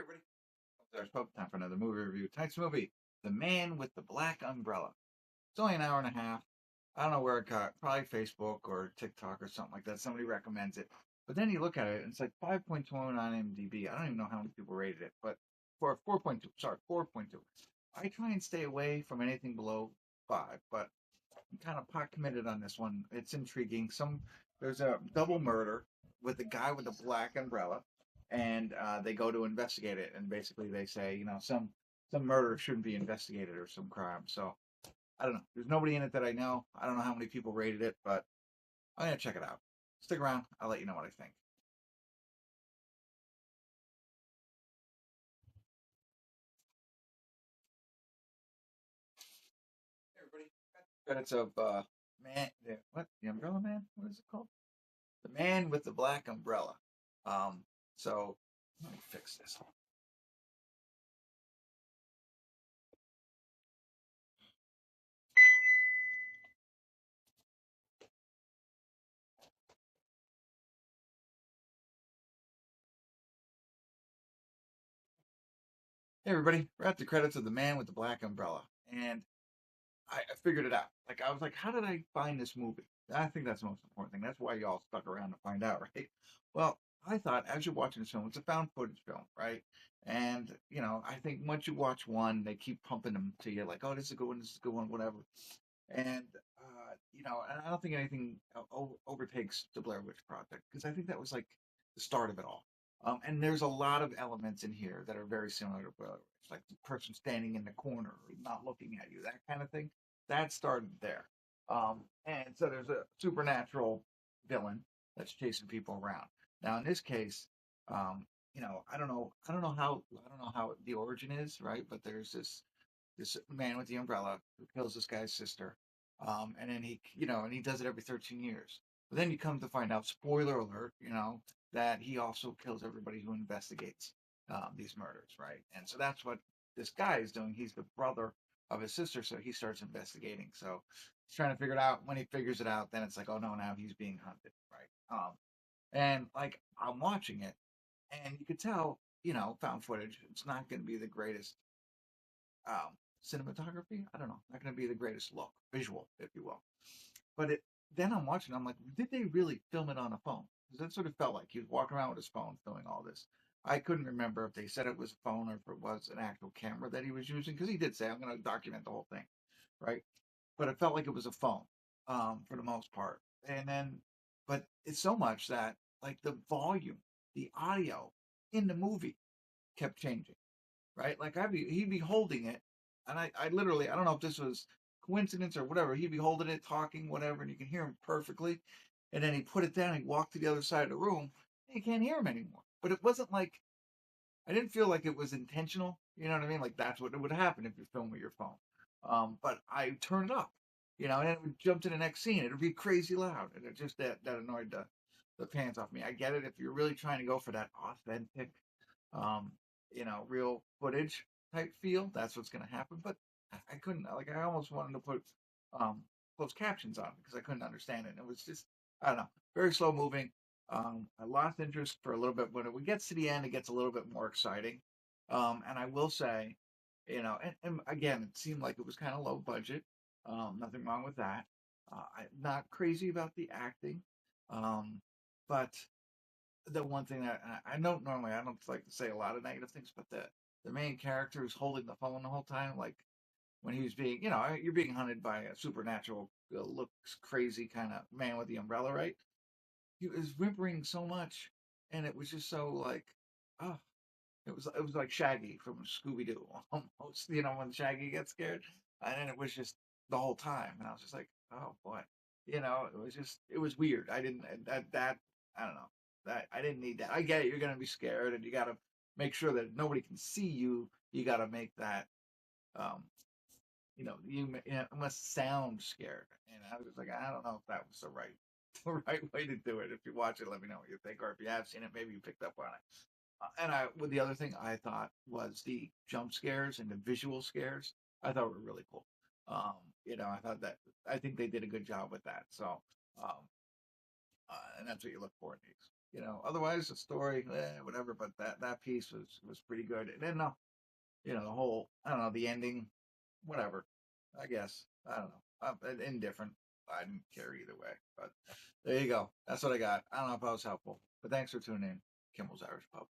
Everybody, it's time for another movie review. Tonight's movie, The Man with the Black Umbrella. It's only an hour and a half. I don't know where it got, probably Facebook or TikTok or something like that. Somebody recommends it. But then you look at it, and it's like 5.2 on IMDb. I don't even know how many people rated it, but for 4.2, sorry, 4.2. I try and stay away from anything below 5, but I'm kind of pot committed on this one. It's intriguing. There's a double murder with the guy with the black umbrella, and they go to investigate it. And basically, they say, some murder shouldn't be investigated or some crime. So I don't know. There's nobody in it that I know. I don't know how many people rated it, but I'm gonna check it out. Stick around. I'll let you know what I think. Hey, everybody. Credits of the Umbrella Man? What is it called? The Man with the Black Umbrella. So let me fix this. Hey everybody, we're at the credits of The Man with the Black Umbrella, and I figured it out. Like I was like, how did I find this movie? I think that's the most important thing. That's why y'all stuck around to find out, right? Well, I thought as you're watching this film, it's a found footage film, right? And I think once you watch one, they keep pumping them to you, like, oh, this is a good one, this is a good one, whatever. And and I don't think anything overtakes the Blair Witch Project because I think that was like the start of it all. And there's a lot of elements in here that are very similar to Blair Witch, like the person standing in the corner, not looking at you, that kind of thing. That started there. And so there's a supernatural villain that's chasing people around. Now in this case, I don't know how the origin is, right? But there's this man with the umbrella who kills this guy's sister. And then and he does it every 13 years. But then you come to find out, spoiler alert, that he also kills everybody who investigates these murders, right? And so that's what this guy is doing. He's the brother of his sister, so he starts investigating. So he's trying to figure it out. When he figures it out, then it's like, oh no, now he's being hunted, right? And like I'm watching it, and you could tell, found footage. It's not going to be the greatest cinematography. I don't know, not going to be the greatest look, visual, if you will. But then I'm watching. I'm like, did they really film it on a phone? Because it sort of felt like he was walking around with his phone filming all this. I couldn't remember if they said it was a phone or if it was an actual camera that he was using. Because he did say, "I'm going to document the whole thing," right? But it felt like it was a phone for the most part. And then, but it's so much that like the volume, the audio in the movie kept changing, right? Like he'd be holding it, and I literally, I don't know if this was coincidence or whatever. He'd be holding it, talking, whatever, and you can hear him perfectly. And then he put it down, he walked to the other side of the room, and you can't hear him anymore. But it wasn't like I didn't feel like it was intentional. You know what I mean? Like that's what would happen if you film with your phone. But I turned it up, and it would jump to the next scene. It would be crazy loud, and it just that annoyed the pants off me. I get it if you're really trying to go for that authentic um, real footage type feel, that's what's going to happen. But I couldn't, like, I almost wanted to put um, closed captions on because I couldn't understand it. It was just, I don't know, very slow moving. I lost interest for a little bit. When it gets to the end, it gets a little bit more exciting. And I will say, and again, it seemed like it was kind of low budget. Nothing wrong with that. I'm not crazy about the acting. But the one thing that I don't normally, I don't like to say a lot of negative things, but the main character is holding the phone the whole time, like when he was being, you're being hunted by a supernatural, looks crazy kind of man with the umbrella, right? He was whimpering so much, and it was just so like, oh, it was like Shaggy from Scooby Doo almost, when Shaggy gets scared, and then it was just the whole time, and I was just like, oh boy, it was weird. I didn't that I don't know that I didn't need that. I get it. You're gonna be scared, and you got to make sure that nobody can see you. You got to make that um it must sound scared, and I was like, I don't know if that was the right the right way to do it. If you watch it, let me know what you think, or if you have seen it, maybe you picked up on it. And with the other thing I thought was the jump scares and the visual scares. I thought were really cool. I thought that I think they did a good job with that. So, and that's what you look for in these. Otherwise the story, whatever. But that piece was pretty good. And then the whole, I don't know, the ending, whatever. I guess I don't know. I'm indifferent. I didn't care either way. But there you go. That's what I got. I don't know if I was helpful, but thanks for tuning in. Kimmel's Irish Pub.